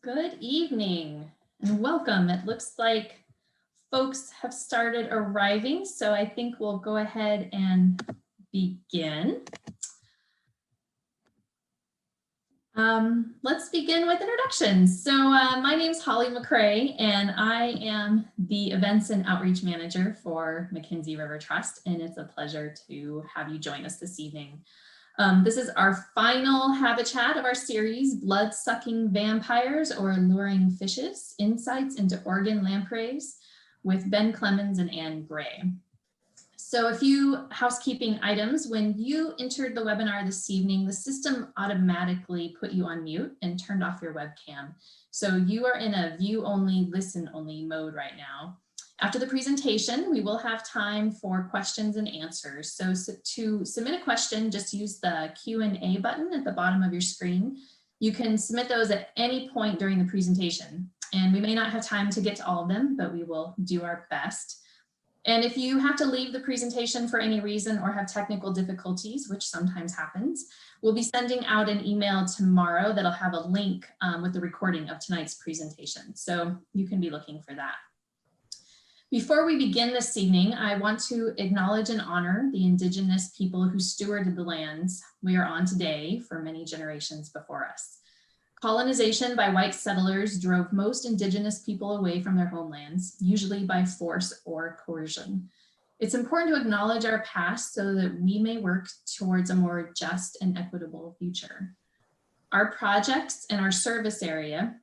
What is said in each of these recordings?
Good evening and welcome. It looks like folks have started arriving, so I think we'll go ahead and begin. Let's begin with introductions. So my name is Holly McCrae, and I am the Events and Outreach Manager for McKenzie River Trust, and it's a pleasure to have you join us this evening. This is our final habitat of our series, Blood-Sucking Vampires or Alluring Fishes, Insights into Oregon Lampreys with Ben Clemmons and Anne Gray. So a few housekeeping items. When you entered the webinar this evening, the system automatically put you on mute and turned off your webcam. So you are in a view only, listen only mode right now. After the presentation, we will have time for questions and answers. So to submit a question, just use the Q&A button at the bottom of your screen. You can submit those at any point during the presentation. And we may not have time to get to all of them, but we will do our best. And if you have to leave the presentation for any reason or have technical difficulties, which sometimes happens, we'll be sending out an email tomorrow that'll have a link with the recording of tonight's presentation. So you can be looking for that. Before we begin this evening, I want to acknowledge and honor the Indigenous people who stewarded the lands we are on today for many generations before us. Colonization by white settlers drove most Indigenous people away from their homelands, usually by force or coercion. It's important to acknowledge our past so that we may work towards a more just and equitable future. Our projects and our service area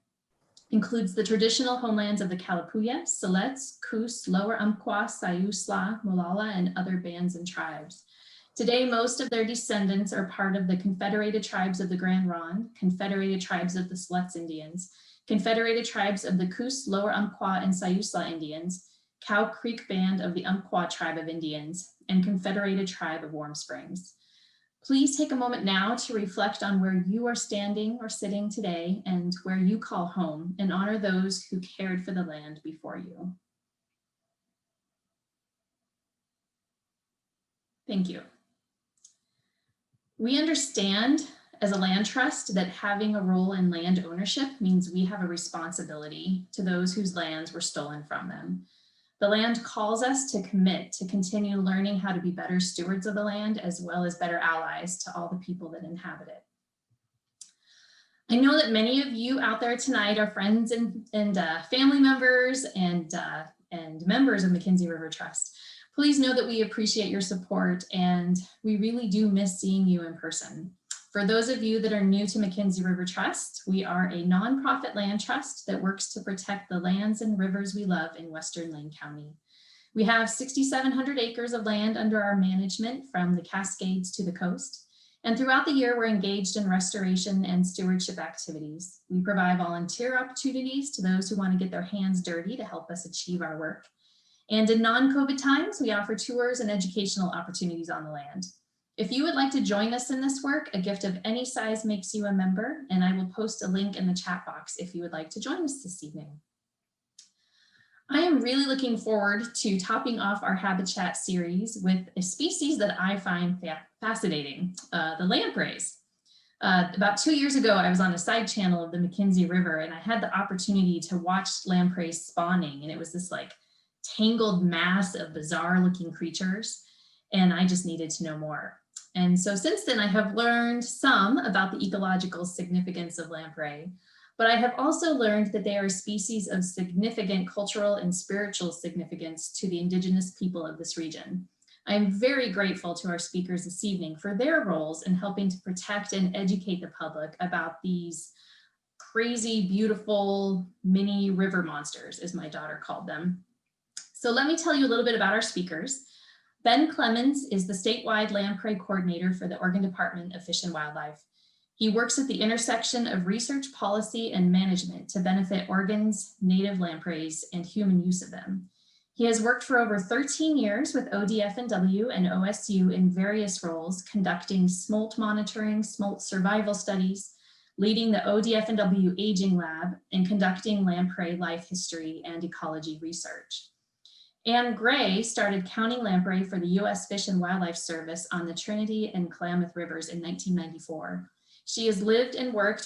includes the traditional homelands of the Kalapuya, Siletz, Coos, Lower Umpqua, Sayusla, Molalla, and other bands and tribes. Today, most of their descendants are part of the Confederated Tribes of the Grand Ronde, Confederated Tribes of the Siletz Indians, Confederated Tribes of the Coos, Lower Umpqua, and Sayusla Indians, Cow Creek Band of the Umpqua Tribe of Indians, and Confederated Tribe of Warm Springs. Please take a moment now to reflect on where you are standing or sitting today and where you call home, and honor those who cared for the land before you. Thank you. We understand as a land trust that having a role in land ownership means we have a responsibility to those whose lands were stolen from them. The land calls us to commit to continue learning how to be better stewards of the land, as well as better allies to all the people that inhabit it. I know that many of you out there tonight are friends and family members and members of McKenzie River Trust. Please know that we appreciate your support, and we really do miss seeing you in person. For those of you that are new to McKenzie River Trust, we are a nonprofit land trust that works to protect the lands and rivers we love in Western Lane County. We have 6,700 acres of land under our management from the Cascades to the coast. And throughout the year, we're engaged in restoration and stewardship activities. We provide volunteer opportunities to those who want to get their hands dirty to help us achieve our work. And in non-COVID times, we offer tours and educational opportunities on the land. If you would like to join us in this work, a gift of any size makes you a member, and I will post a link in the chat box if you would like to join us this evening. I am really looking forward to topping off our habitat series with a species that I find fascinating, the lampreys. About 2 years ago, I was on a side channel of the McKenzie River, and I had the opportunity to watch lampreys spawning, and it was this like tangled mass of bizarre looking creatures, and I just needed to know more. And so since then, I have learned some about the ecological significance of lamprey, but I have also learned that they are a species of significant cultural and spiritual significance to the Indigenous people of this region. I am very grateful to our speakers this evening for their roles in helping to protect and educate the public about these crazy, beautiful mini river monsters, as my daughter called them. So let me tell you a little bit about our speakers. Ben Clemmons is the Statewide Lamprey Coordinator for the Oregon Department of Fish and Wildlife. He works at the intersection of research, policy, and management to benefit Oregon's native lampreys and human use of them. He has worked for over 13 years with ODFW and OSU in various roles, conducting smolt monitoring, smolt survival studies, leading the ODFW Aging Lab, and conducting lamprey life history and ecology research. Anne Gray started counting lamprey for the U.S. Fish and Wildlife Service on the Trinity and Klamath Rivers in 1994. She has lived and worked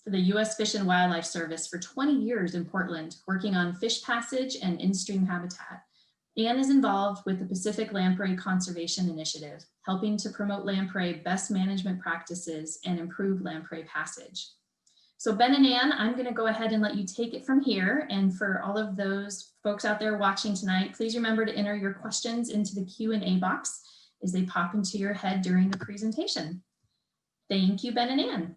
for the U.S. Fish and Wildlife Service for 20 years in Portland, working on fish passage and in-stream habitat. Anne is involved with the Pacific Lamprey Conservation Initiative, helping to promote lamprey best management practices and improve lamprey passage. So Ben and Anne, I'm going to go ahead and let you take it from here. And for all of those folks out there watching tonight, please remember to enter your questions into the Q&A box as they pop into your head during the presentation. Thank you, Ben and Anne.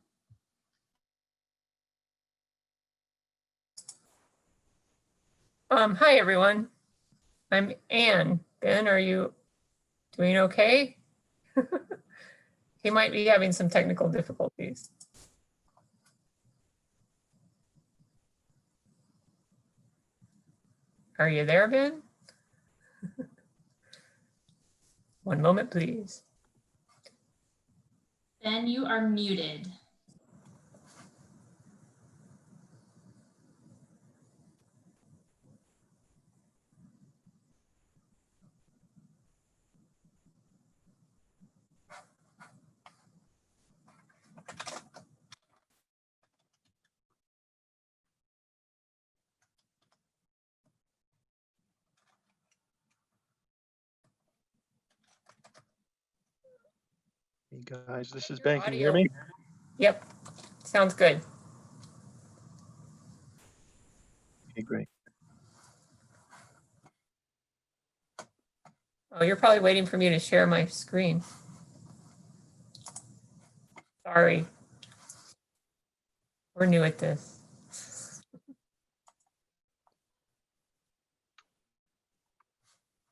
Hi, everyone. I'm Anne. Ben, are you doing okay? He might be having some technical difficulties. Are you there, Ben? One moment, please. Ben, you are muted. Hey guys, this is Ben. Can you hear me? Yep, sounds good. Okay, great. Oh, you're probably waiting for me to share my screen. Sorry. We're new at this.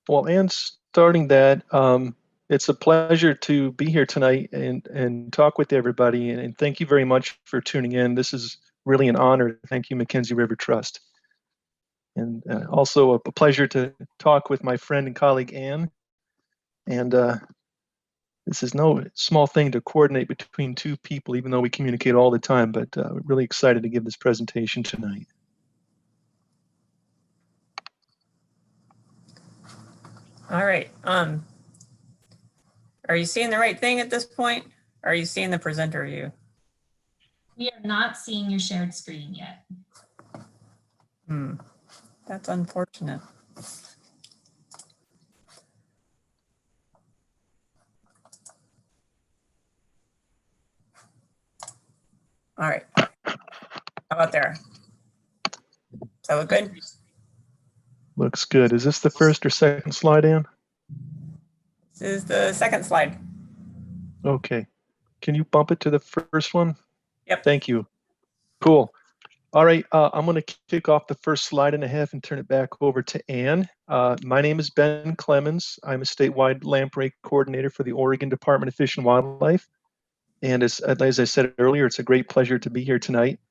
Well, Anne's starting that. It's a pleasure to be here tonight and talk with everybody. And thank you very much for tuning in. This is really an honor. Thank you, Mackenzie River Trust. And also a pleasure to talk with my friend and colleague, Anne. And this is no small thing to coordinate between two people, even though we communicate all the time, but we're really excited to give this presentation tonight. All right. Are you seeing the right thing at this point? Or are you seeing the presenter view? We are not seeing your shared screen yet. That's unfortunate. All right. How about there? Does that look good? Looks good. Is this the first or second slide, Anne? This is the second slide. Okay. Can you bump it to the first one? Yep. Thank you. Cool. All right. I'm going to kick off the first slide and a half and turn it back over to Anne. My name is Ben Clemmons. I'm a statewide lamprey coordinator for the Oregon Department of Fish and Wildlife. And as I said earlier, it's a great pleasure to be here tonight.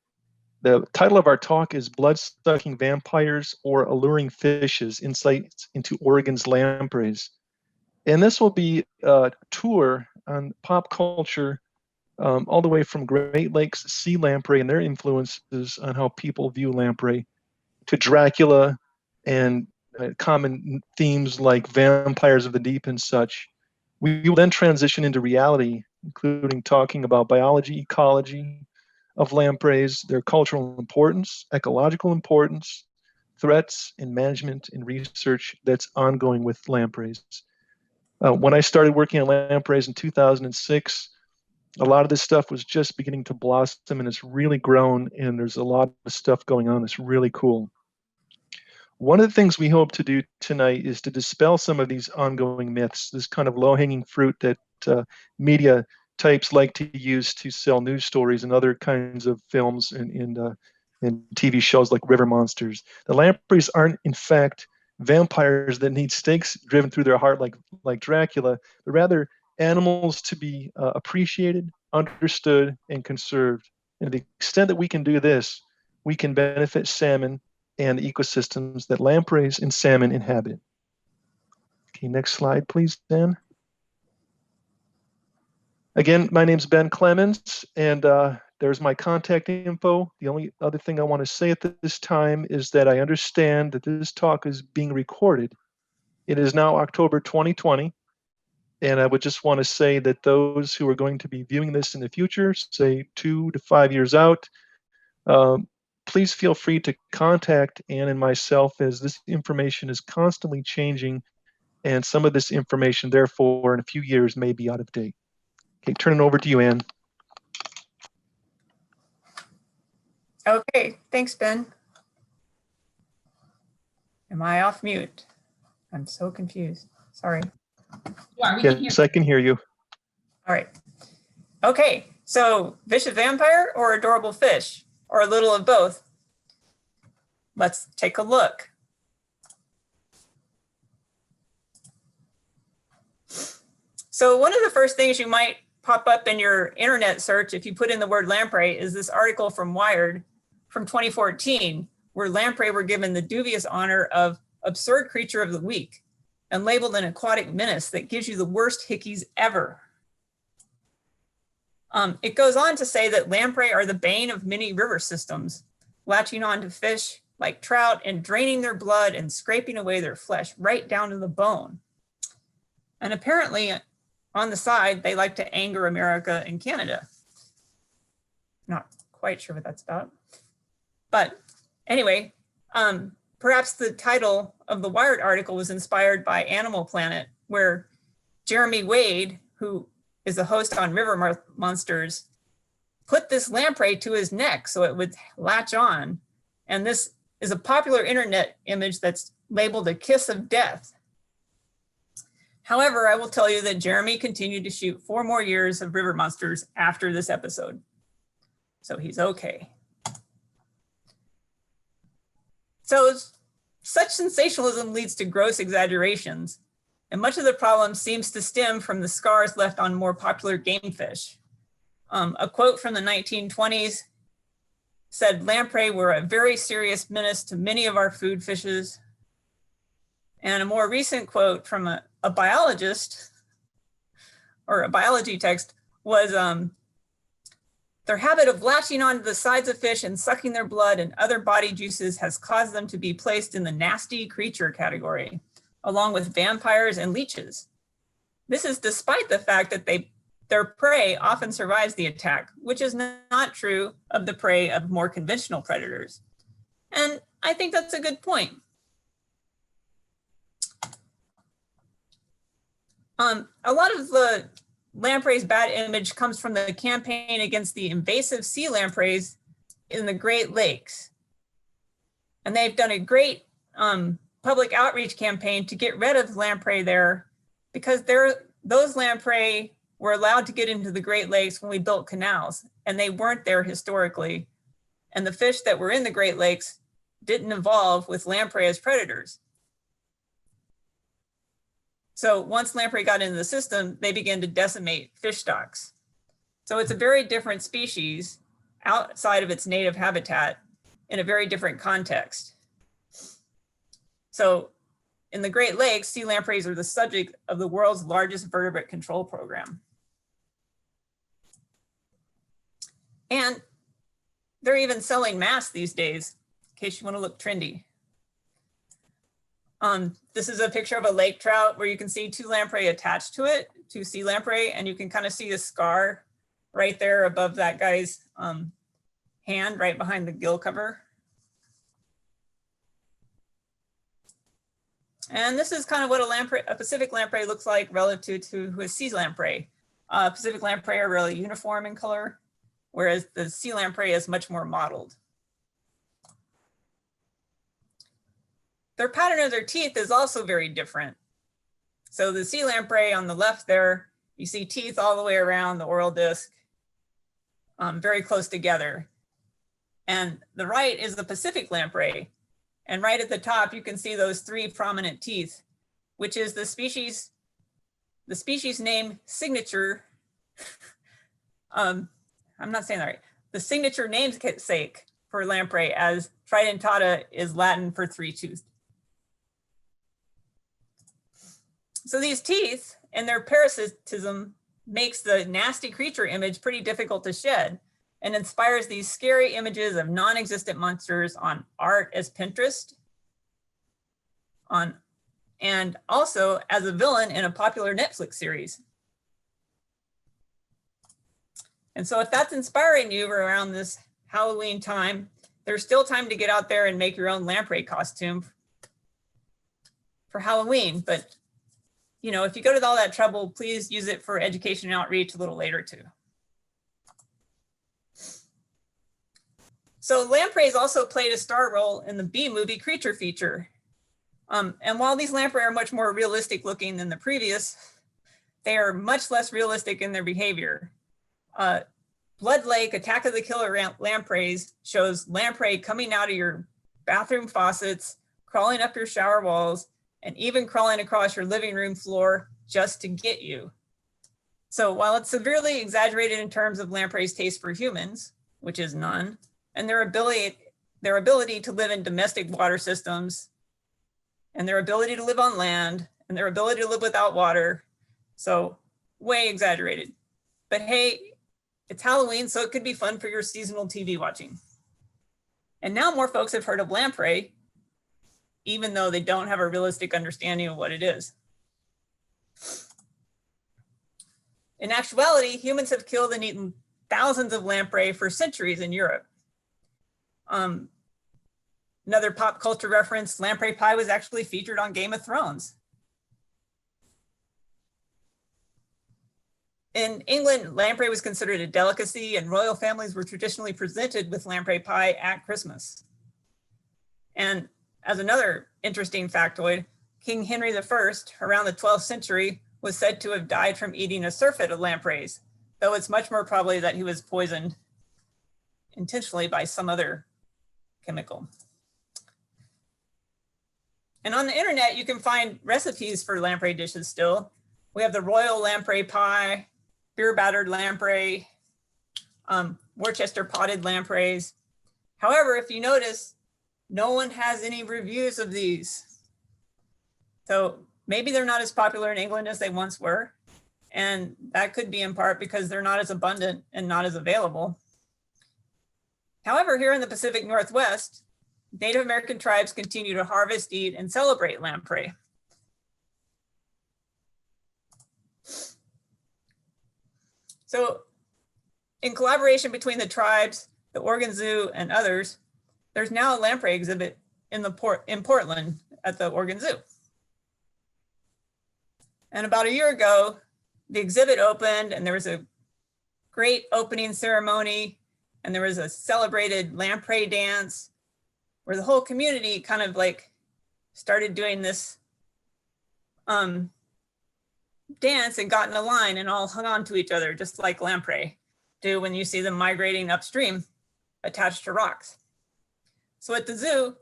The title of our talk is Blood-Sucking Vampires or Alluring Fishes, Insights into Oregon's Lampreys. And this will be a tour on pop culture all the way from Great Lakes sea lamprey and their influences on how people view lamprey to Dracula and common themes like vampires of the deep and such. We will then transition into reality, including talking about biology, ecology of lampreys, their cultural importance, ecological importance, threats, and management and research that's ongoing with lampreys. When I started working on lampreys in 2006, a lot of this stuff was just beginning to blossom, and it's really grown, and there's a lot of stuff going on that's really cool. One of the things we hope to do tonight is to dispel some of these ongoing myths, this kind of low-hanging fruit that media types like to use to sell news stories and other kinds of films and TV shows like River Monsters. The lampreys aren't, in fact, vampires that need stakes driven through their heart like Dracula, but rather animals to be appreciated, understood, and conserved. And to the extent that we can do this, we can benefit salmon and the ecosystems that lampreys and salmon inhabit. Okay, next slide, please, Dan. Again, my name's Ben Clemmons, and there's my contact info. The only other thing I want to say at this time is that I understand that this talk is being recorded. It is now October 2020, and I would just want to say that those who are going to be viewing this in the future, say 2 to 5 years out, Please feel free to contact Ann and myself, as this information is constantly changing, and some of this information, therefore, in a few years may be out of date. Okay, turning over to you, Ann. Okay, thanks, Ben. Am I off mute? I'm so confused. Sorry. Yeah, we can hear. Yes, I can hear you. All right. Okay, so vicious vampire or adorable fish, or a little of both? Let's take a look. So one of the first things you might pop up in your internet search if you put in the word lamprey is this article from Wired from 2014, where lamprey were given the dubious honor of absurd creature of the week and labeled an aquatic menace that gives you the worst hickeys ever. It goes on to say that lamprey are the bane of many river systems, latching on to fish like trout and draining their blood and scraping away their flesh right down to the bone. And apparently on the side, they like to anger America and Canada. Not quite sure what that's about. But anyway, perhaps the title of the Wired article was inspired by Animal Planet, where Jeremy Wade, who is the host on River Monsters, put this lamprey to his neck so it would latch on. And this is a popular internet image that's labeled a kiss of death. However, I will tell you that Jeremy continued to shoot 4 more years of River Monsters after this episode. So he's okay. So such sensationalism leads to gross exaggerations, and much of the problem seems to stem from the scars left on more popular game fish. A quote from the 1920s said, "Lamprey were a very serious menace to many of our food fishes." And a more recent quote from a biologist, or a biology text, was, "Their habit of latching onto the sides of fish and sucking their blood and other body juices has caused them to be placed in the nasty creature category, along with vampires and leeches. This is despite the fact that their prey often survives the attack, which is not true of the prey of more conventional predators." And I think that's a good point. A lot of the lamprey's bad image comes from the campaign against the invasive sea lampreys in the Great Lakes. And they've done a great public outreach campaign to get rid of lamprey there, because those lamprey were allowed to get into the Great Lakes when we built canals, and they weren't there historically. And the fish that were in the Great Lakes didn't evolve with lamprey as predators. So once lamprey got into the system, they began to decimate fish stocks. So it's a very different species outside of its native habitat in a very different context. So in the Great Lakes, sea lampreys are the subject of the world's largest vertebrate control program. And they're even selling masks these days, in case you want to look trendy. This is a picture of a lake trout where you can see 2 lamprey attached to it, 2 sea lamprey, and you can kind of see a scar right there above that guy's hand, right behind the gill cover. And this is kind of what a Pacific lamprey looks like relative to a sea lamprey. Pacific lamprey are really uniform in color, whereas the sea lamprey is much more mottled. Their pattern of their teeth is also very different. So the sea lamprey on the left there, you see teeth all the way around the oral disc, very close together. And the right is the Pacific lamprey. And right at the top, you can see those 3 prominent teeth, which is the species name signature. I'm not saying that right. The signature namesake for lamprey, as tridentata is Latin for 3-toothed. So these teeth and their parasitism makes the nasty creature image pretty difficult to shed, and inspires these scary images of non-existent monsters on art as Pinterest, and also as a villain in a popular Netflix series. And so if that's inspiring you around this Halloween time, there's still time to get out there and make your own lamprey costume for Halloween. But, you know, if you go to all that trouble, please use it for education and outreach a little later too. So lampreys also played a star role in the B-movie Creature feature. And while these lamprey are much more realistic looking than the previous, they are much less realistic in their behavior. Blood Lake, Attack of the Killer Lampreys shows lamprey coming out of your bathroom faucets, crawling up your shower walls, and even crawling across your living room floor just to get you. So while it's severely exaggerated in terms of lampreys' taste for humans, which is none, and their ability to live in domestic water systems, and their ability to live on land, and their ability to live without water, so way exaggerated. But hey, it's Halloween, so it could be fun for your seasonal TV watching. And now more folks have heard of lamprey, even though they don't have a realistic understanding of what it is. In actuality, humans have killed and eaten thousands of lamprey for centuries in Europe. Another pop culture reference, lamprey pie was actually featured on Game of Thrones. In England, lamprey was considered a delicacy, and royal families were traditionally presented with lamprey pie at Christmas. And as another interesting factoid, King Henry I, around the 12th century, was said to have died from eating a surfeit of lampreys, though it's much more probably that he was poisoned intentionally by some other chemical. And on the internet, you can find recipes for lamprey dishes still. We have the royal lamprey pie, beer battered lamprey, Worcester potted lampreys. However, if you notice, no one has any reviews of these. So maybe they're not as popular in England as they once were. And that could be in part because they're not as abundant and not as available. However, here in the Pacific Northwest, Native American tribes continue to harvest, eat, and celebrate lamprey. So in collaboration between the tribes, the Oregon Zoo, and others, there's now a lamprey exhibit in Portland at the Oregon Zoo. And about a year ago, the exhibit opened and there was a great opening ceremony, and there was a celebrated lamprey dance where the whole community kind of like started doing this dance and got in a line and all hung on to each other, just like lamprey do when you see them migrating upstream attached to rocks. So at the zoo,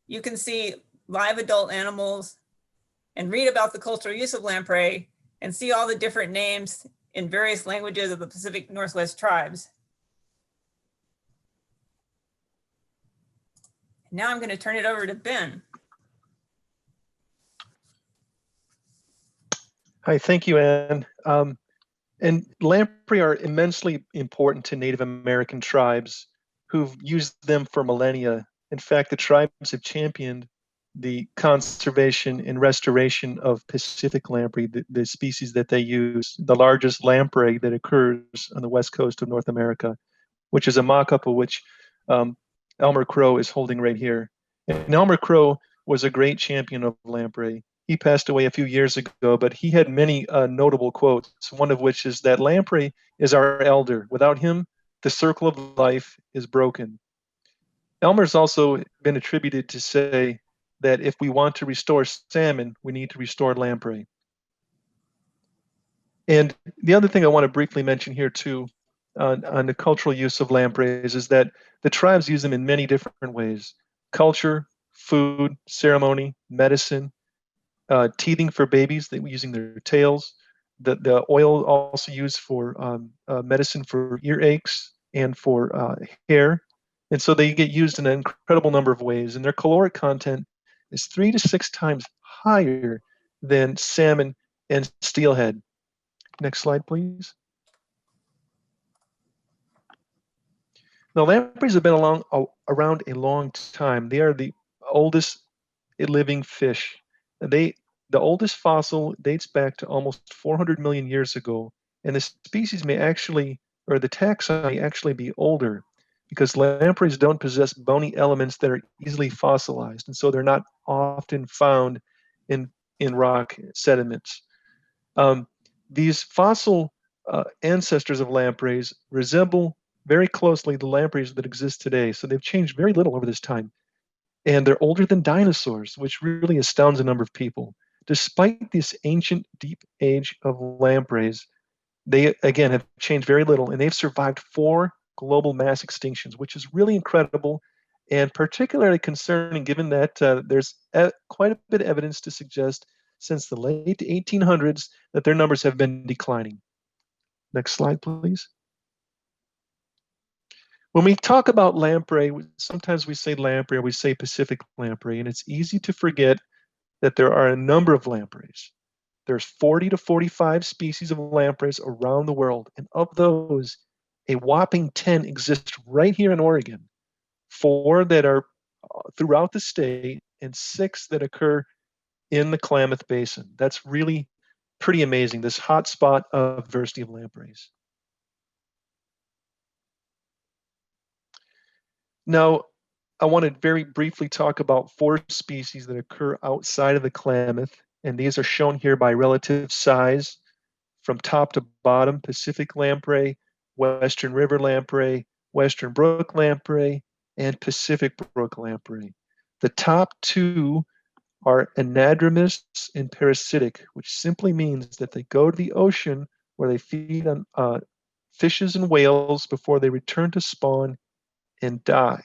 you can see live adult animals and read about the cultural use of lamprey and see all the different names in various languages of the Pacific Northwest tribes. Now I'm going to turn it over to Ben. Hi, thank you, Anne. And lamprey are immensely important to Native American tribes who've used them for millennia. In fact, the tribes have championed the conservation and restoration of Pacific lamprey, the species that they use, the largest lamprey that occurs on the west coast of North America, which is a mock-up of which Elmer Crow is holding right here. And Elmer Crow was a great champion of lamprey. He passed away a few years ago, but he had many notable quotes, one of which is that lamprey is our elder. Without him, the circle of life is broken. Elmer's also been attributed to say that if we want to restore salmon, we need to restore lamprey. And the other thing I want to briefly mention here too, on the cultural use of lampreys, is that the tribes use them in many different ways: culture, food, ceremony, medicine, teething for babies, using their tails. The oil also used for medicine for earaches and for hair. And so they get used in an incredible number of ways. And their caloric content is 3 to 6 times higher than salmon and steelhead. Next slide, please. Now, lampreys have been around a long time. They are the oldest living fish. The oldest fossil dates back to almost 400 million years ago, and the species may actually, or the taxon may actually be older, because lampreys don't possess bony elements that are easily fossilized, and so they're not often found in rock sediments. These fossil ancestors of lampreys resemble very closely the lampreys that exist today, so they've changed very little over this time. And they're older than dinosaurs, which really astounds a number of people. Despite this ancient, deep age of lampreys, they, again, have changed very little, and they've survived 4 global mass extinctions, which is really incredible and particularly concerning given that there's quite a bit of evidence to suggest since the late 1800s that their numbers have been declining. Next slide, please. When we talk about lamprey, sometimes we say lamprey or we say Pacific lamprey, and it's easy to forget that there are a number of lampreys. There's 40 to 45 species of lampreys around the world, and of those, a whopping 10 exist right here in Oregon. 4 that are throughout the state, and 6 that occur in the Klamath Basin. That's really pretty amazing, this hotspot of diversity of lampreys. Now, I want to very briefly talk about 4 species that occur outside of the Klamath, and these are shown here by relative size from top to bottom: Pacific lamprey, Western river lamprey, Western brook lamprey, and Pacific brook lamprey. The top 2 are anadromous and parasitic, which simply means that they go to the ocean where they feed on fishes and whales before they return to spawn and die.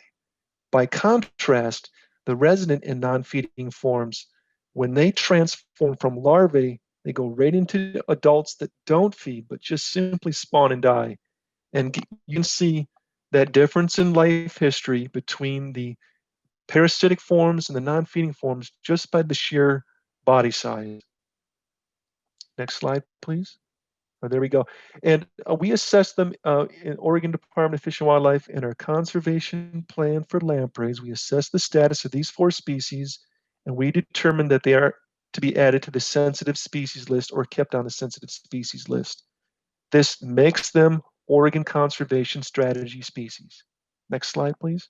By contrast, the resident and non-feeding forms, when they transform from larvae, they go right into adults that don't feed, but just simply spawn and die. And you can see that difference in life history between the parasitic forms and the non-feeding forms just by the sheer body size. Next slide, please. Oh, there we go. And we assess them in Oregon Department of Fish and Wildlife in our conservation plan for lampreys. We assess the status of these 4 species, and we determine that they are to be added to the sensitive species list or kept on the sensitive species list. This makes them Oregon Conservation Strategy species. Next slide, please.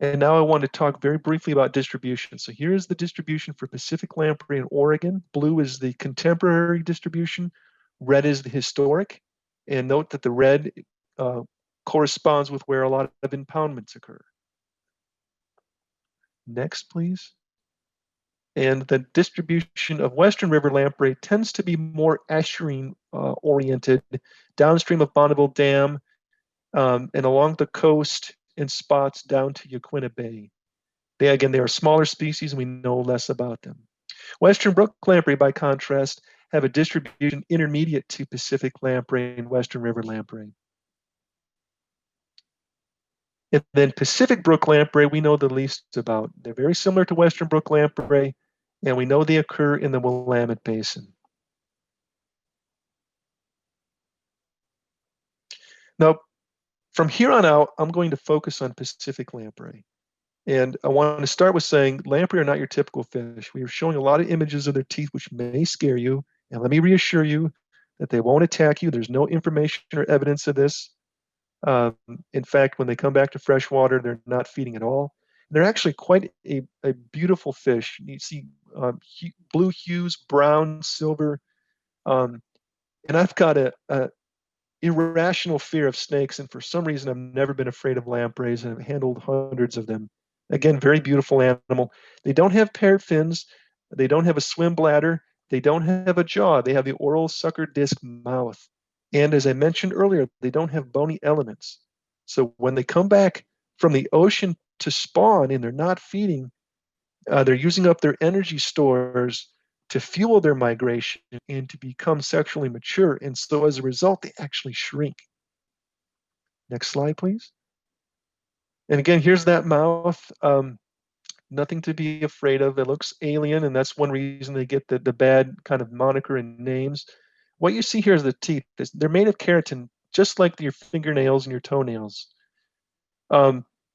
And now I want to talk very briefly about distribution. So here's the distribution for Pacific lamprey in Oregon. Blue is the contemporary distribution. Red is the historic. And note that the red corresponds with where a lot of impoundments occur. Next, please. And the distribution of Western river lamprey tends to be more estuarine oriented, downstream of Bonneville Dam and along the coast in spots down to Yaquina Bay. They are smaller species and we know less about them. Western brook lamprey, by contrast, have a distribution intermediate to Pacific lamprey and Western river lamprey. And then Pacific brook lamprey, we know the least about. They're very similar to Western brook lamprey, and we know they occur in the Willamette Basin. Now, from here on out, I'm going to focus on Pacific lamprey. And I want to start with saying lamprey are not your typical fish. We are showing a lot of images of their teeth, which may scare you. And let me reassure you that they won't attack you. There's no information or evidence of this. In fact, when they come back to freshwater, they're not feeding at all. They're actually quite a beautiful fish. You see blue hues, brown, silver. And I've got a irrational fear of snakes, and for some reason I've never been afraid of lampreys, and I've handled hundreds of them. Again, very beautiful animal. They don't have paired fins, they don't have a swim bladder, they don't have a jaw, they have the oral sucker disc mouth. And as I mentioned earlier, they don't have bony elements. So when they come back from the ocean to spawn and they're not feeding, they're using up their energy stores to fuel their migration and to become sexually mature. And so as a result, they actually shrink. Next slide, please. And again, here's that mouth. Nothing to be afraid of. It looks alien, and that's one reason they get the bad kind of moniker and names. What you see here is the teeth. They're made of keratin, just like your fingernails and your toenails.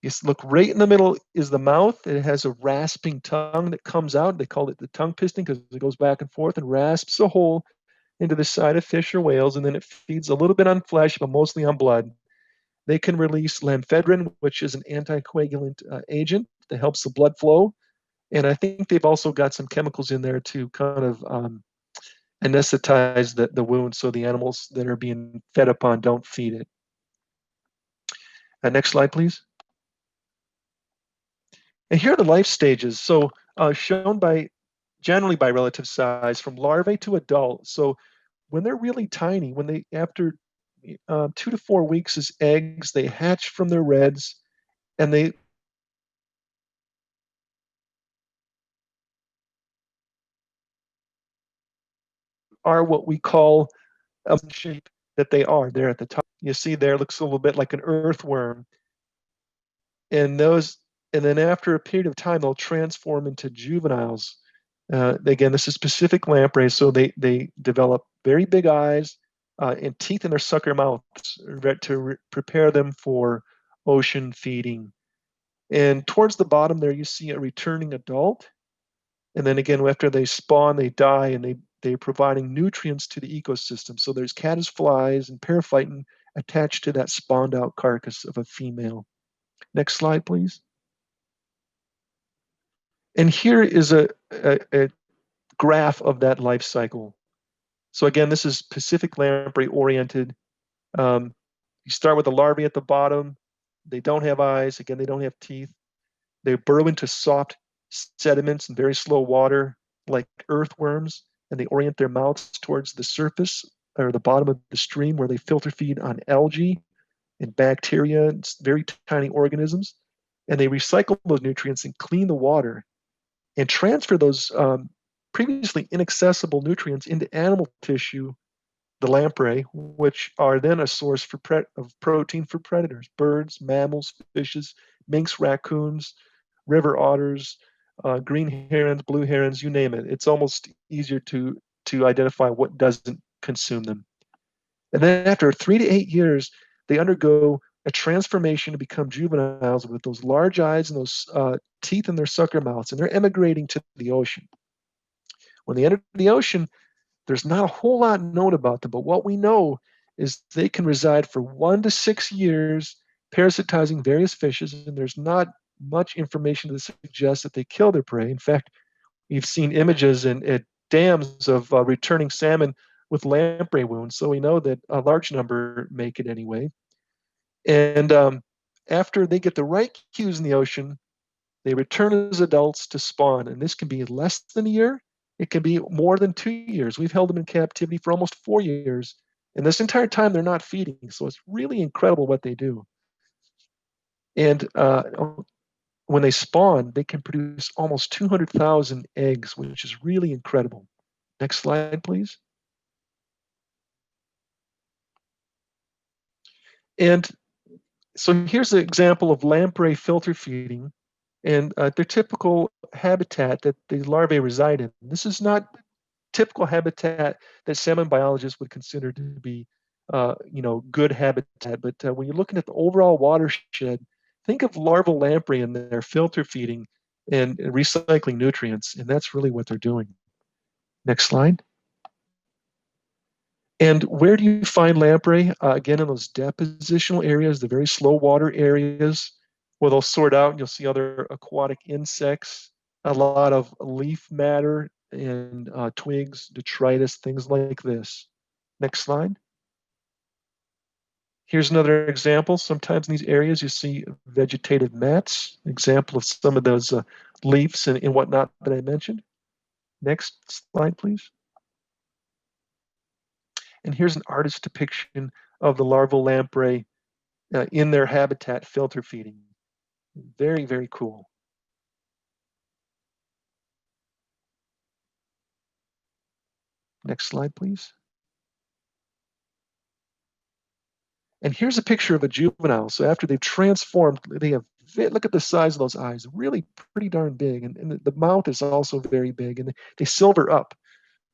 You look right in the middle is the mouth. It has a rasping tongue that comes out. They call it the tongue piston because it goes back and forth and rasps a hole into the side of fish or whales, and then it feeds a little bit on flesh, but mostly on blood. They can release lamphedrin, which is an anticoagulant agent that helps the blood flow. And I think they've also got some chemicals in there to kind of anesthetize the wound so the animals that are being fed upon don't feed it. Next slide, please. And here are the life stages. So shown generally by relative size from larvae to adult. So when they're really tiny, when they, after 2 to 4 weeks as eggs, they hatch from their redds, and they are what we call a shape that they are. There at the top, you see there looks a little bit like an earthworm. And then after a period of time, they'll transform into juveniles. Again, this is specific lampreys, so they develop very big eyes and teeth in their sucker mouths to prepare them for ocean feeding. And towards the bottom there, you see a returning adult. And then again, after they spawn, they die, and they're providing nutrients to the ecosystem. So there's caddisflies and periphyton attached to that spawned out carcass of a female. Next slide, please. And here is a graph of that life cycle. So again, this is Pacific lamprey oriented. You start with the larvae at the bottom. They don't have eyes. Again, they don't have teeth. They burrow into soft sediments and very slow water like earthworms, and they orient their mouths towards the surface or the bottom of the stream where they filter feed on algae and bacteria and very tiny organisms. And they recycle those nutrients and clean the water and transfer those previously inaccessible nutrients into animal tissue, the lamprey, which are then a source of protein for predators, birds, mammals, fishes, minks, raccoons, river otters, green herons, blue herons, you name it. It's almost easier to identify what doesn't consume them. And then after 3 to 8 years, they undergo a transformation to become juveniles with those large eyes and those teeth in their sucker mouths, and they're emigrating to the ocean. When they enter the ocean, there's not a whole lot known about them, but what we know is they can reside for 1 to 6 years parasitizing various fishes, and there's not much information to suggest that they kill their prey. In fact, we've seen images at dams of returning salmon with lamprey wounds, so we know that a large number make it anyway. And after they get the right cues in the ocean, they return as adults to spawn, and this can be less than a year. It can be more than 2 years. We've held them in captivity for almost 4 years, and this entire time they're not feeding, so it's really incredible what they do. And when they spawn, they can produce almost 200,000 eggs, which is really incredible. Next slide, please. And so here's an example of lamprey filter feeding and their typical habitat that the larvae reside in. This is not typical habitat that salmon biologists would consider to be, good habitat. But when you're looking at the overall watershed, think of larval lamprey and their filter feeding and recycling nutrients, and that's really what they're doing. Next slide. And where do you find lamprey? Again, in those depositional areas, the very slow water areas where they'll sort out, and you'll see other aquatic insects, a lot of leaf matter and twigs, detritus, things like this. Next slide. Here's another example. Sometimes in these areas you see vegetative mats, example of some of those leaves and whatnot that I mentioned. Next slide, please. And here's an artist's depiction of the larval lamprey in their habitat filter feeding. Very, very cool. Next slide, please. And here's a picture of a juvenile. So after they've transformed, they have, look at the size of those eyes, really pretty darn big. And the mouth is also very big, and they silver up.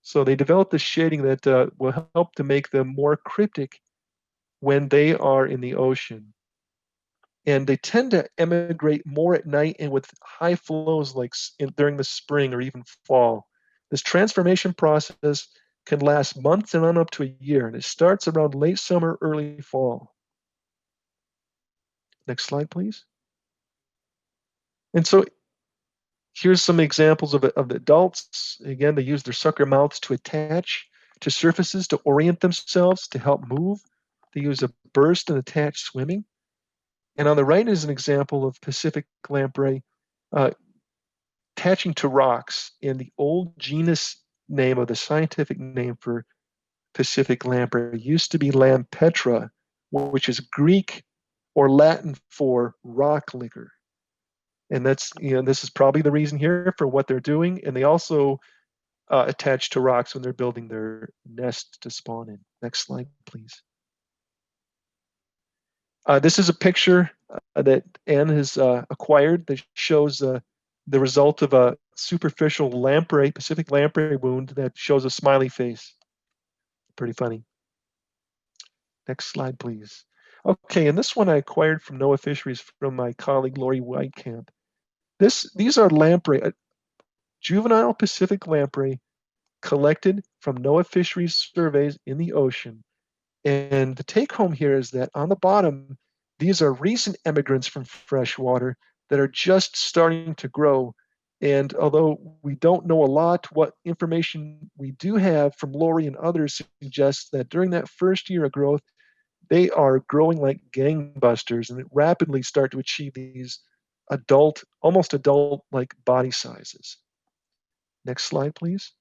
So they develop this shading that will help to make them more cryptic when they are in the ocean. And they tend to emigrate more at night and with high flows like during the spring or even fall. This transformation process can last months and on up to a year, and it starts around late summer, early fall. Next slide, please. And so here's some examples of the adults. Again, they use their sucker mouths to attach to surfaces to orient themselves, to help move. They use a burst and attach swimming. And on the right is an example of Pacific lamprey attaching to rocks. And the old genus name, of the scientific name for Pacific lamprey, used to be Lampetra, which is Greek or Latin for rock licker. And that's, this is probably the reason here for what they're doing. And they also attach to rocks when they're building their nest to spawn in. Next slide, please. This is a picture that Anne has acquired that shows the result of a superficial lamprey, Pacific lamprey wound that shows a smiley face. Pretty funny. Next slide, please. Okay, and this one I acquired from NOAA Fisheries from my colleague Lori Whitecamp. These are lamprey, juvenile Pacific lamprey collected from NOAA Fisheries surveys in the ocean. And the take home here is that on the bottom, these are recent immigrants from freshwater that are just starting to grow. And although we don't know a lot, what information we do have from Lori and others suggests that during that first year of growth, they are growing like gangbusters and rapidly start to achieve these adult, almost adult-like body sizes. Next slide, please.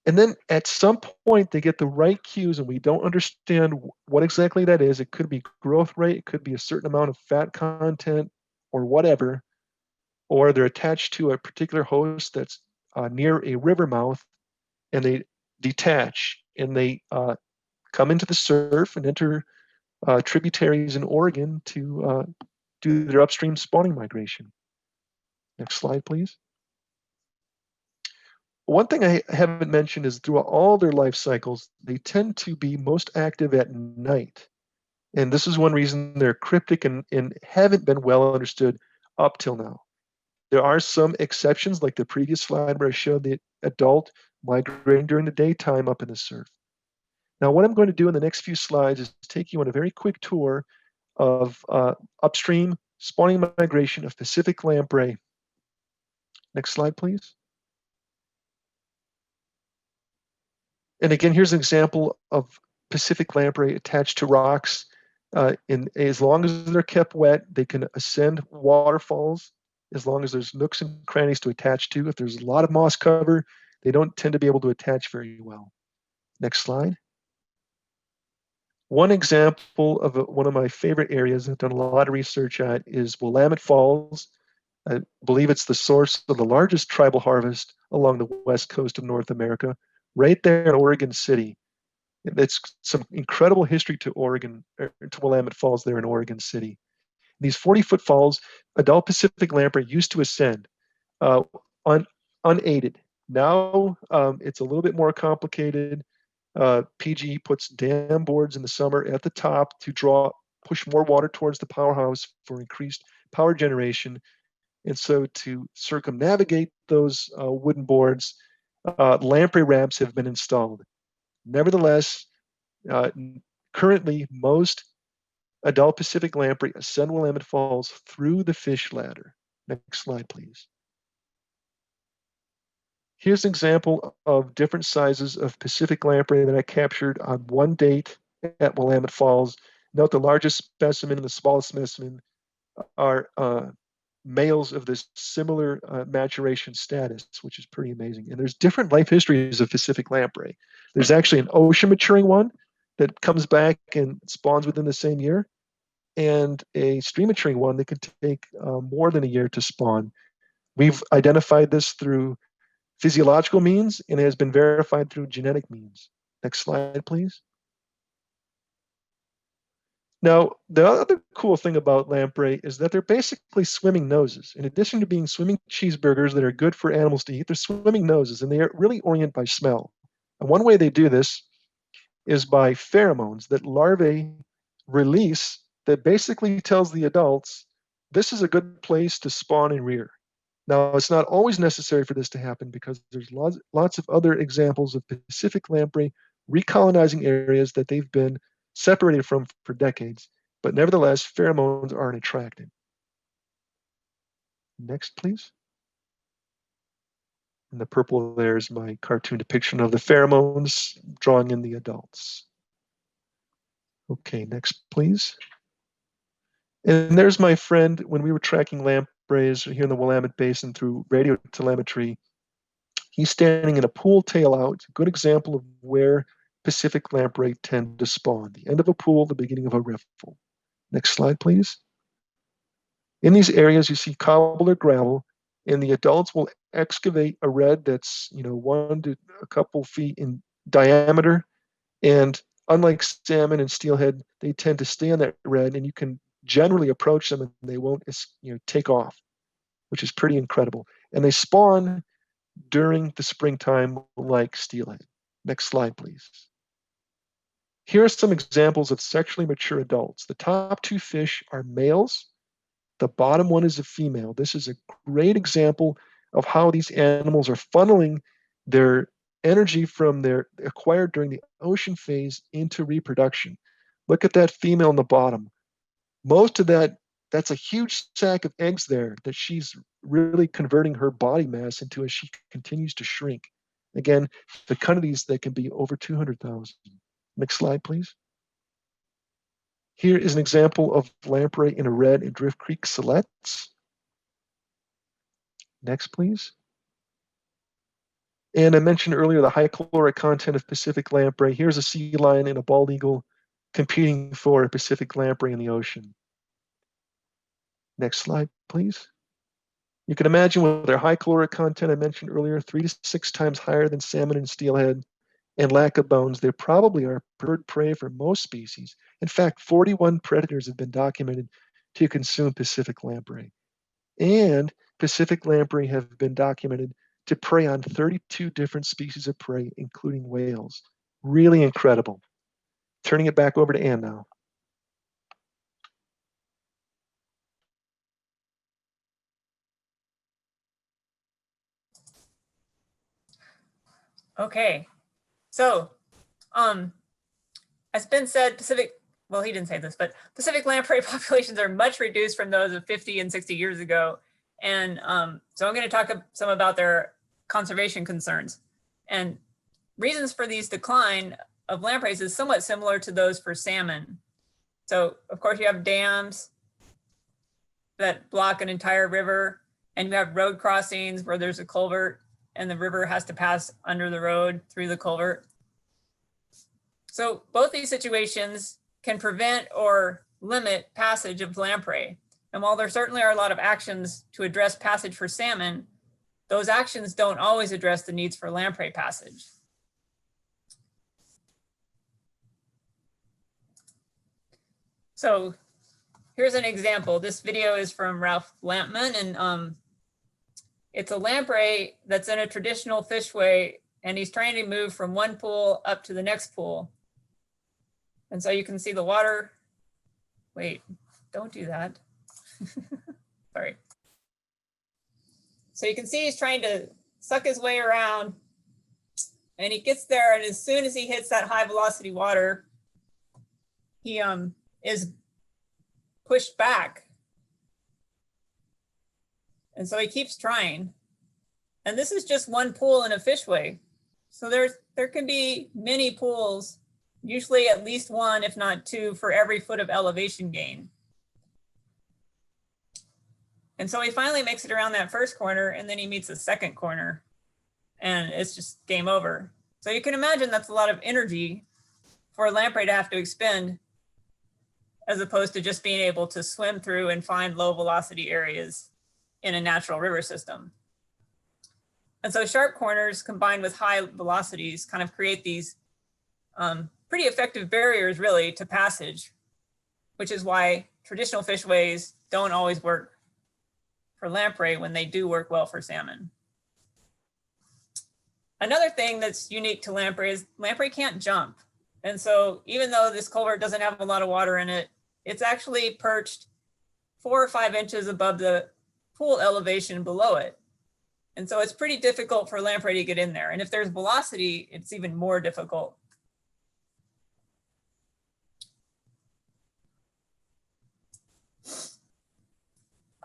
And then at some point, they get the right cues, and we don't understand what exactly that is. It could be growth rate, it could be a certain amount of fat content, or whatever. Or they're attached to a particular host that's near a river mouth, and they detach, and they come into the surf and enter tributaries in Oregon to do their upstream spawning migration. Next slide, please. One thing I haven't mentioned is throughout all their life cycles, they tend to be most active at night. And this is one reason they're cryptic and haven't been well understood up till now. There are some exceptions, like the previous slide where I showed the adult migrating during the daytime up in the surf. Now, what I'm going to do in the next few slides is take you on a very quick tour of upstream spawning migration of Pacific lamprey. Next slide, please. And again, here's an example of Pacific lamprey attached to rocks. As long as they're kept wet, they can ascend waterfalls as long as there's nooks and crannies to attach to. If there's a lot of moss cover, they don't tend to be able to attach very well. Next slide. One example of one of my favorite areas I've done a lot of research at is Willamette Falls. I believe it's the source of the largest tribal harvest along the west coast of North America, right there in Oregon City. It's some incredible history to Oregon, to Willamette Falls there in Oregon City. These 40-foot falls, adult Pacific lamprey used to ascend unaided. Now it's a little bit more complicated. PG puts dam boards in the summer at the top to push more water towards the powerhouse for increased power generation. And so to circumnavigate those wooden boards, lamprey ramps have been installed. Nevertheless, currently most adult Pacific lamprey ascend Willamette Falls through the fish ladder. Next slide, please. Here's an example of different sizes of Pacific lamprey that I captured on one date at Willamette Falls. Note the largest specimen and the smallest specimen are males of this similar maturation status, which is pretty amazing. And there's different life histories of Pacific lamprey. There's actually an ocean maturing one that comes back and spawns within the same year, and a stream maturing one that could take more than a year to spawn. We've identified this through physiological means, and it has been verified through genetic means. Next slide, please. Now, the other cool thing about lamprey is that they're basically swimming noses. In addition to being swimming cheeseburgers that are good for animals to eat, they're swimming noses, and they are really oriented by smell. And one way they do this is by pheromones that larvae release that basically tells the adults, this is a good place to spawn and rear. Now, it's not always necessary for this to happen because there's lots of other examples of Pacific lamprey recolonizing areas that they've been separated from for decades. but nevertheless, pheromones aren't attracted. Next, please. And the purple there is my cartoon depiction of the pheromones drawing in the adults. Okay, next, please. And there's my friend when we were tracking lampreys here in the Willamette Basin through radio telemetry. He's standing in a pool tail out, a good example of where Pacific lamprey tend to spawn. The end of a pool, the beginning of a riffle. Next slide, please. In these areas, you see cobble or gravel, and the adults will excavate a red that's 1 to a couple feet in diameter. And unlike salmon and steelhead, they tend to stay on that red, and you can generally approach them and they won't take off, which is pretty incredible. And they spawn during the springtime like steelhead. Next slide, please. Here are some examples of sexually mature adults. The top 2 fish are males. The bottom one is a female. This is a great example of how these animals are funneling their energy from their acquired during the ocean phase into reproduction. Look at that female on the bottom. Most of that's a huge sack of eggs there that she's really converting her body mass into as she continues to shrink. Again, fecundities that can be over 200,000. Next slide, please. Here is an example of lamprey in a red in Drift Creek Silex. Next, please. And I mentioned earlier the high caloric content of Pacific lamprey. Here's a sea lion and a bald eagle competing for a Pacific lamprey in the ocean. Next slide, please. You can imagine with their high caloric content I mentioned earlier, 3 to 6 times higher than salmon and steelhead, and lack of bones, they probably are preferred prey for most species. In fact, 41 predators have been documented to consume Pacific lamprey. And Pacific lamprey have been documented to prey on 32 different species of prey, including whales. Really incredible. Turning it back over to Ann now. Okay, so as Ben said, well, he didn't say this, but Pacific lamprey populations are much reduced from those of 50 and 60 years ago. And so I'm going to talk some about their conservation concerns. And reasons for these decline of lampreys is somewhat similar to those for salmon. So of course you have dams that block an entire river, and you have road crossings where there's a culvert and the river has to pass under the road through the culvert. So both these situations can prevent or limit passage of lamprey. And while there certainly are a lot of actions to address passage for salmon, those actions don't always address the needs for lamprey passage. So here's an example. This video is from Ralph Lampman, and it's a lamprey that's in a traditional fishway, and he's trying to move from one pool up to the next pool. And so you can see the water. Wait, don't do that. Sorry. So you can see he's trying to suck his way around, and he gets there, and as soon as he hits that high velocity water, he is pushed back. And so he keeps trying. And this is just one pool in a fishway. So there can be many pools, usually at least one, if not two, for every foot of elevation gain. And so he finally makes it around that first corner, and then he meets the second corner, and it's just game over. So you can imagine that's a lot of energy for a lamprey to have to expend, as opposed to just being able to swim through and find low velocity areas in a natural river system. And so sharp corners combined with high velocities kind of create these pretty effective barriers really to passage, which is why traditional fishways don't always work for lamprey when they do work well for salmon. Another thing that's unique to lamprey is lamprey can't jump. And so even though this culvert doesn't have a lot of water in it, it's actually perched 4 or 5 inches above the pool elevation below it. And so it's pretty difficult for lamprey to get in there. And if there's velocity, it's even more difficult.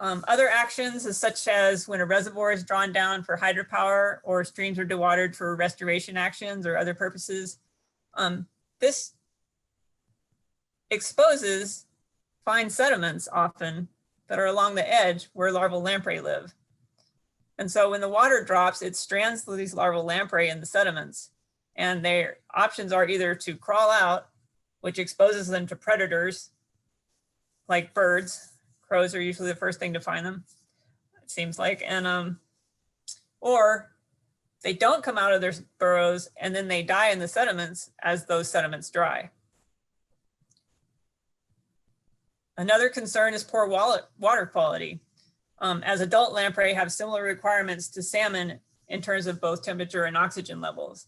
Other actions is such as when a reservoir is drawn down for hydropower or streams are dewatered for restoration actions or other purposes. This exposes fine sediments often that are along the edge where larval lamprey live. And so when the water drops, it strands these larval lamprey in the sediments, and their options are either to crawl out, which exposes them to predators like birds. Crows are usually the first thing to find them, it seems like. And or they don't come out of their burrows and then they die in the sediments as those sediments dry. Another concern is poor water quality. As adult lamprey have similar requirements to salmon in terms of both temperature and oxygen levels.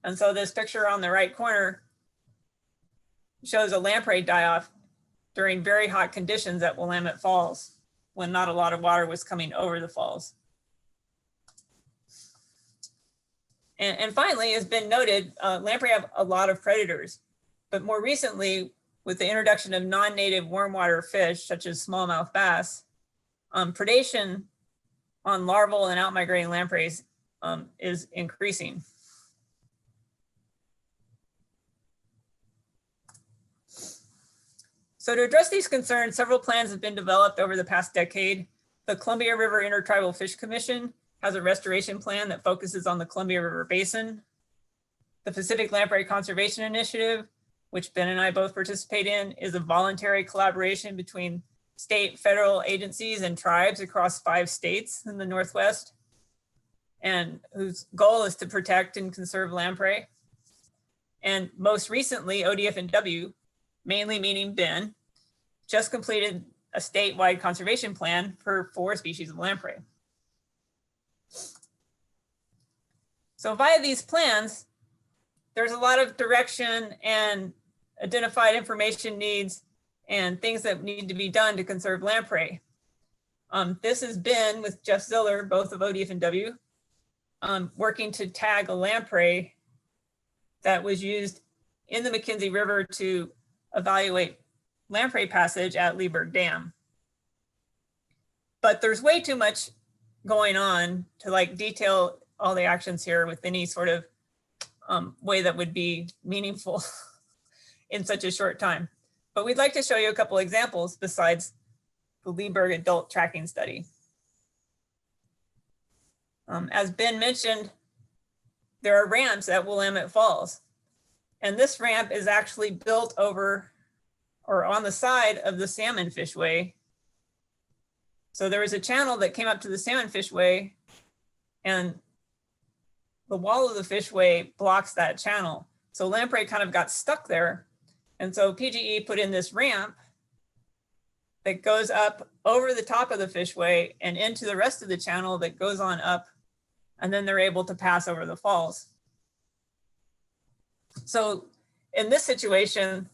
And so this picture on the right corner shows a lamprey die-off during very hot conditions at Willamette Falls, when not a lot of water was coming over the falls. And finally, it's been noted, lamprey have a lot of predators, but more recently, with the introduction of non-native warm water fish, such as smallmouth bass, predation on larval and outmigrating lampreys is increasing. So to address these concerns, several plans have been developed over the past decade. The Columbia River Intertribal Fish Commission has a restoration plan that focuses on the Columbia River Basin. The Pacific Lamprey Conservation Initiative, which Ben and I both participate in, is a voluntary collaboration between state, federal agencies and tribes across 5 states in the Northwest, and whose goal is to protect and conserve lamprey. And most recently, ODFW, mainly meaning Ben, just completed a statewide conservation plan for 4 species of lamprey. So via these plans, there's a lot of direction and identified information needs and things that need to be done to conserve lamprey. This has been with Jeff Ziller, both of ODFW, working to tag a lamprey that was used in the McKenzie River to evaluate lamprey passage at Leeburg Dam. But there's way too much going on to like detail all the actions here with any sort of way that would be meaningful in such a short time. But we'd like to show you a couple examples besides the Leeburg adult tracking study. As Ben mentioned, there are ramps at Willamette Falls. And this ramp is actually built over or on the side of the salmon fishway. So there was a channel that came up to the salmon fishway, and the wall of the fishway blocks that channel. So lamprey kind of got stuck there. And so PGE put in this ramp that goes up over the top of the fishway and into the rest of the channel that goes on up, and then they're able to pass over the falls. So in this situation,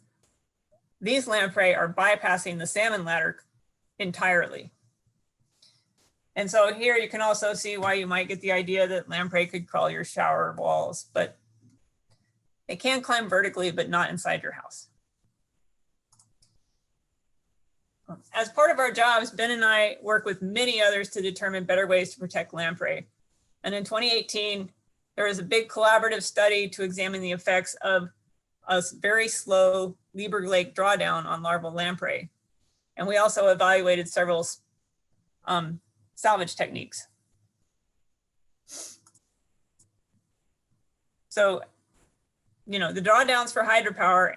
these lamprey are bypassing the salmon ladder entirely. And so here you can also see why you might get the idea that lamprey could crawl your shower walls, but they can climb vertically, but not inside your house. As part of our jobs, Ben and I work with many others to determine better ways to protect lamprey. And in 2018, there was a big collaborative study to examine the effects of a very slow Leeburg Lake drawdown on larval lamprey. And we also evaluated several salvage techniques. So, you know, the drawdowns for hydropower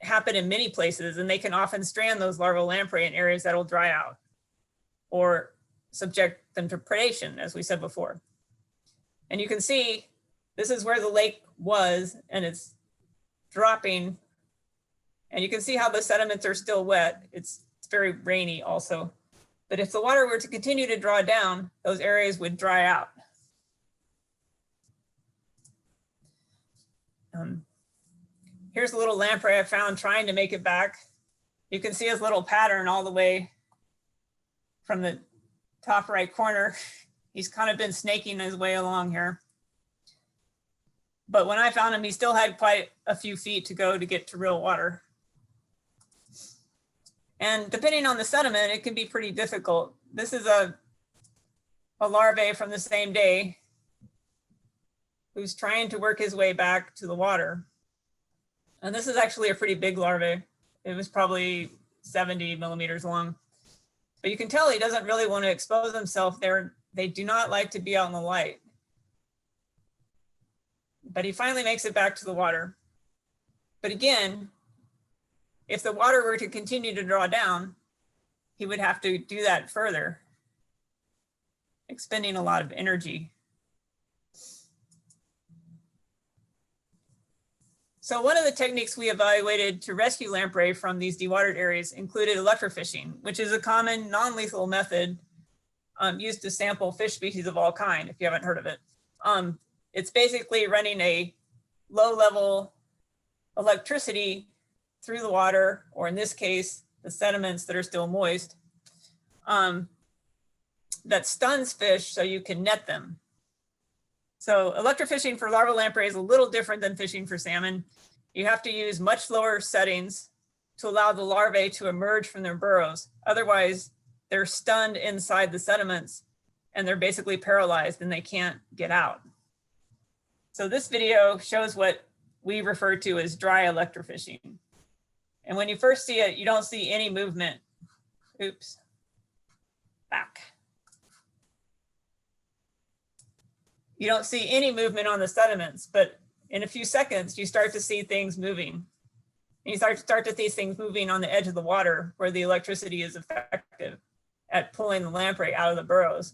happen in many places, and they can often strand those larval lamprey in areas that will dry out or subject them to predation, as we said before. And you can see this is where the lake was, and it's dropping. And you can see how the sediments are still wet. It's very rainy also. But if the water were to continue to draw down, those areas would dry out. Here's a little lamprey I found trying to make it back. You can see his little pattern all the way from the top right corner. He's kind of been snaking his way along here. But when I found him, he still had quite a few feet to go to get to real water. And depending on the sediment, it can be pretty difficult. This is a larvae from the same day who's trying to work his way back to the water. And this is actually a pretty big larvae. It was probably 70 millimeters long. But you can tell he doesn't really want to expose himself there. They do not like to be out in the light. But he finally makes it back to the water. But again, if the water were to continue to draw down, he would have to do that further, expending a lot of energy. So one of the techniques we evaluated to rescue lamprey from these dewatered areas included electrofishing, which is a common non-lethal method used to sample fish species of all kind, if you haven't heard of it. It's basically running a low-level electricity through the water, or in this case, the sediments that are still moist, that stuns fish so you can net them. So electrofishing for larval lamprey is a little different than fishing for salmon. You have to use much lower settings to allow the larvae to emerge from their burrows. Otherwise, they're stunned inside the sediments and they're basically paralyzed and they can't get out. So this video shows what we refer to as dry electrofishing. And when you first see it, you don't see any movement. Oops, back. You don't see any movement on the sediments, but in a few seconds, you start to see things moving. And you start to see things moving on the edge of the water where the electricity is effective at pulling the lamprey out of the burrows.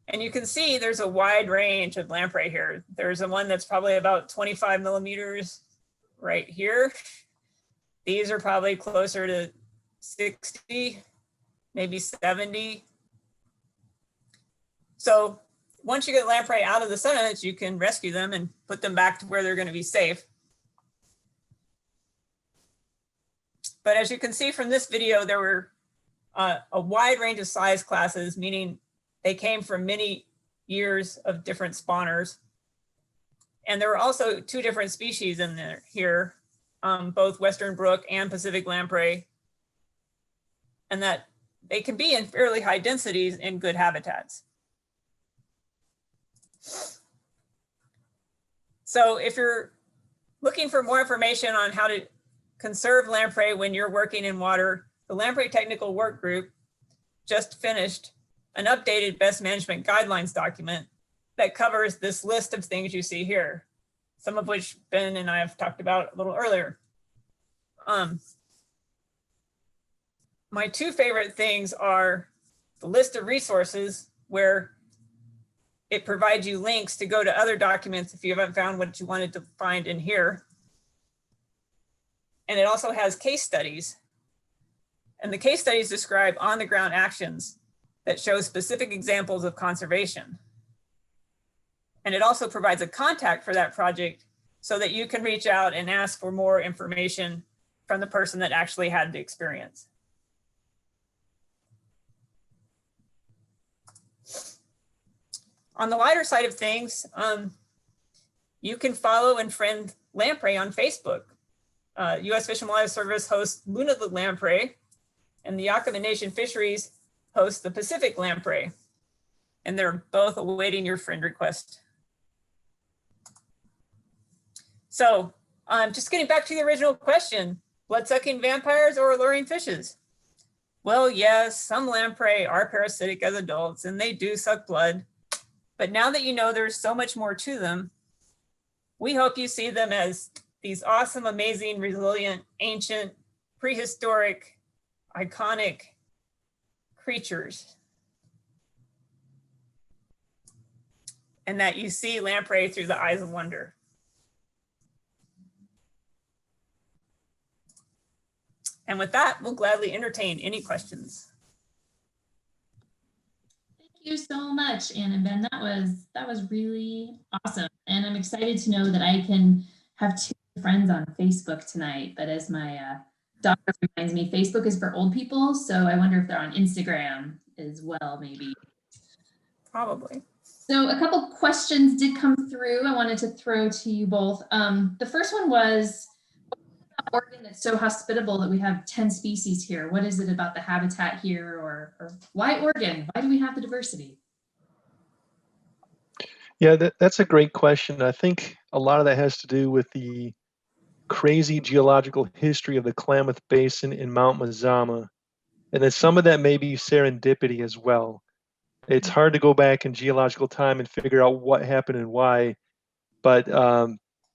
And you can see there's a wide range of lamprey here. There's a one that's probably about 25 millimeters right here. These are probably closer to 60, maybe 70. So once you get lamprey out of the sediments, you can rescue them and put them back to where they're going to be safe. But as you can see from this video, there were a wide range of size classes, meaning they came from many years of different spawners. And there were also two different species in there here, both Western brook and Pacific lamprey, and that they can be in fairly high densities in good habitats. So if you're looking for more information on how to conserve lamprey when you're working in water, the Lamprey Technical Work Group just finished an updated best management guidelines document that covers this list of things you see here, some of which Ben and I have talked about a little earlier. My two favorite things are the list of resources, where it provides you links to go to other documents if you haven't found what you wanted to find in here. And it also has case studies. And the case studies describe on-the-ground actions that show specific examples of conservation. And it also provides a contact for that project so that you can reach out and ask for more information from the person that actually had the experience. On the lighter side of things, you can follow and friend lamprey on Facebook. U.S. Fish and Wildlife Service hosts Luna the Lamprey, and the Yakama Nation Fisheries hosts the Pacific Lamprey. And they're both awaiting your friend request. So just getting back to the original question, blood-sucking vampires or alluring fishes? Well, yes, some lamprey are parasitic as adults and they do suck blood. But now that you know there's so much more to them, we hope you see them as these awesome, amazing, resilient, ancient, prehistoric, iconic creatures. And that you see lamprey through the eyes of wonder. And with that, we'll gladly entertain any questions. Thank you so much, Ann and Ben. That was really awesome. And I'm excited to know that I can have two friends on Facebook tonight. But as my doctor reminds me, Facebook is for old people. So I wonder if they're on Instagram as well, maybe. Probably. So a couple questions did come through I wanted to throw to you both. The first one was, Oregon that's so hospitable that we have 10 species here? What is it about the habitat here, or why Oregon? Why do we have the diversity? Yeah, that's a great question. I think a lot of that has to do with the crazy geological history of the Klamath Basin in Mount Mazama. And then some of that may be serendipity as well. It's hard to go back in geological time and figure out what happened and why, but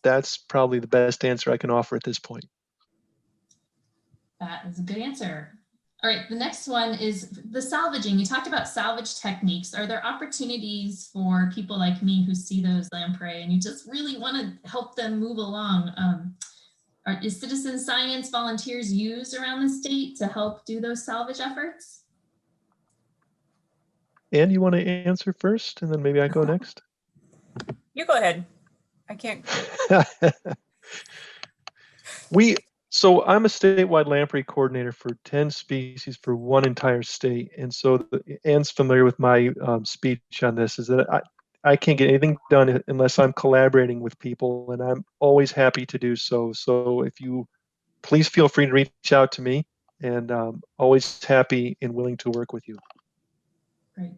that's probably the best answer I can offer at this point. That is a good answer. All right, the next one is the salvaging. You talked about salvage techniques. Are there opportunities for people like me who see those lamprey and you just really want to help them move along? Is citizen science volunteers used around the state to help do those salvage efforts? Anne, you want to answer first, and then maybe I go next? You go ahead. I can't. So I'm a statewide lamprey coordinator for 10 species for one entire state. And so Anne's familiar with my speech on this, is that I can't get anything done unless I'm collaborating with people, and I'm always happy to do so. So if you please feel free to reach out to me, and always happy and willing to work with you. Great.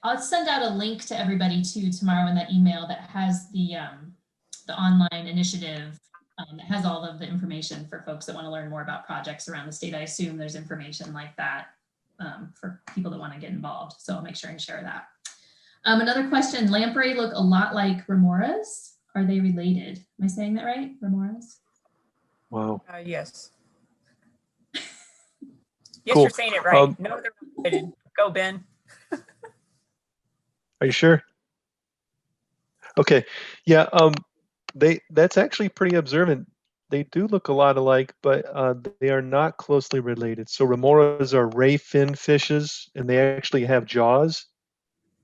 I'll send out a link to everybody too tomorrow in that email that has the online initiative. That has all of the information for folks that want to learn more about projects around the state. I assume there's information like that for people that want to get involved. So I'll make sure and share that. Another question, lamprey look a lot like remoras. Are they related? Am I saying that right? Remoras? Wow. Yes. Yes, Cool. You're saying it right. No, they're related. Go, Ben. Are you sure? Okay. Yeah. That's actually pretty observant. They do look a lot alike, but they are not closely related. So remoras are ray fin fishes, and they actually have jaws.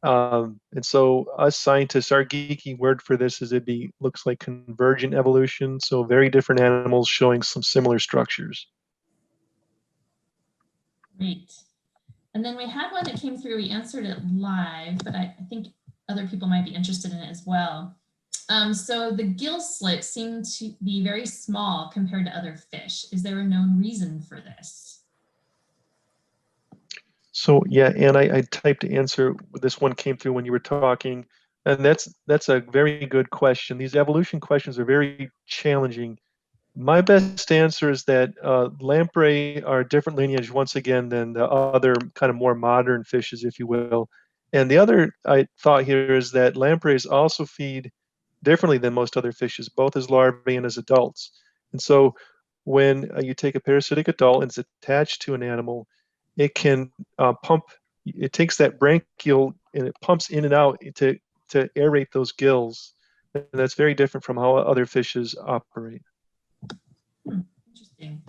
And so us scientists, our geeky word for this is looks like convergent evolution. So very different animals showing some similar structures. Great. And then we had one that came through, we answered it live, but I think other people might be interested in it as well. So the gill slits seem to be very small compared to other fish. Is there a known reason for this? So yeah, and I typed to answer. This one came through when you were talking, and that's a very good question. These evolution questions are very challenging. My best answer is that lamprey are a different lineage once again than the other kind of more modern fishes, if you will. And the other thought here is that lampreys also feed differently than most other fishes, both as larvae and as adults. And so when you take a parasitic adult and it's attached to an animal, it can it takes that branchial and it pumps in and out to aerate those gills. And that's very different from how other fishes operate. Interesting.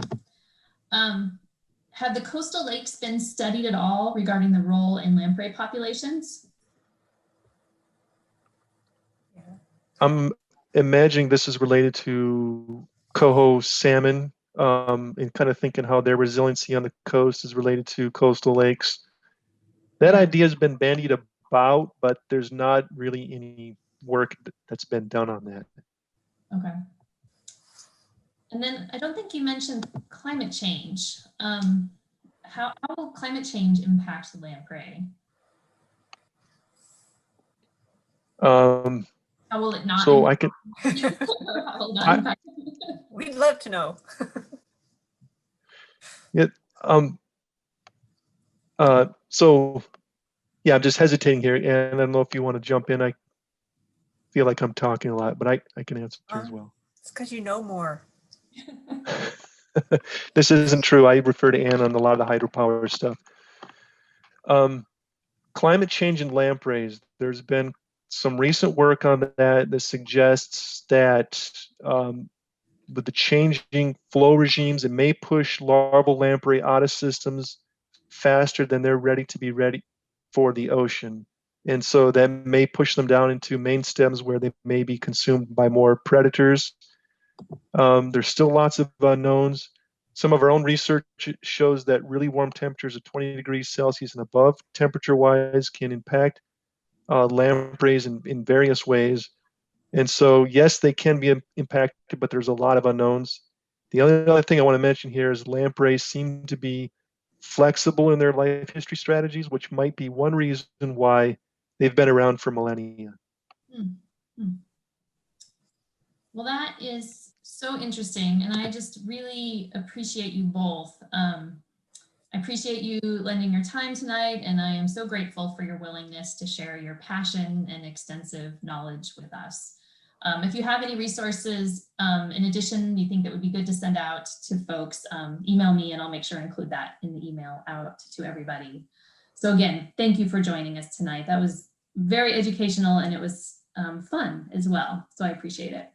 Have the coastal lakes been studied at all regarding the role in lamprey populations? I'm imagining this is related to coho salmon, and kind of thinking how their resiliency on the coast is related to coastal lakes. That idea has been bandied about, but there's not really any work that's been done on that. Okay. And then I don't think you mentioned climate change. How will climate change impact the lamprey? How will it not? So I can. We'd love to know. Yeah. So yeah, I'm just hesitating here, and I don't know if you want to jump in. I feel like I'm talking a lot, but I can answer as well. It's because you know more. This isn't true. I refer to Anne on a lot of the hydropower stuff. Climate change and lampreys. There's been some recent work on that suggests that with the changing flow regimes, it may push larval lamprey out of systems faster than they're ready for the ocean. And so that may push them down into main stems where they may be consumed by more predators. There's still lots of unknowns. Some of our own research shows that really warm temperatures of 20 degrees Celsius and above temperature-wise can impact lampreys in various ways. And so, yes, they can be impacted, but there's a lot of unknowns. The other thing I want to mention here is lampreys seem to be flexible in their life history strategies, which might be one reason why they've been around for millennia. Well, that is so interesting, and I just really appreciate you both. I appreciate you lending your time tonight, and I am so grateful for your willingness to share your passion and extensive knowledge with us. If you have any resources, in addition, you think that would be good to send out to folks, email me and I'll make sure to include that in the email out to everybody. So again, thank you for joining us tonight. That was very educational and it was fun as well. So I appreciate it.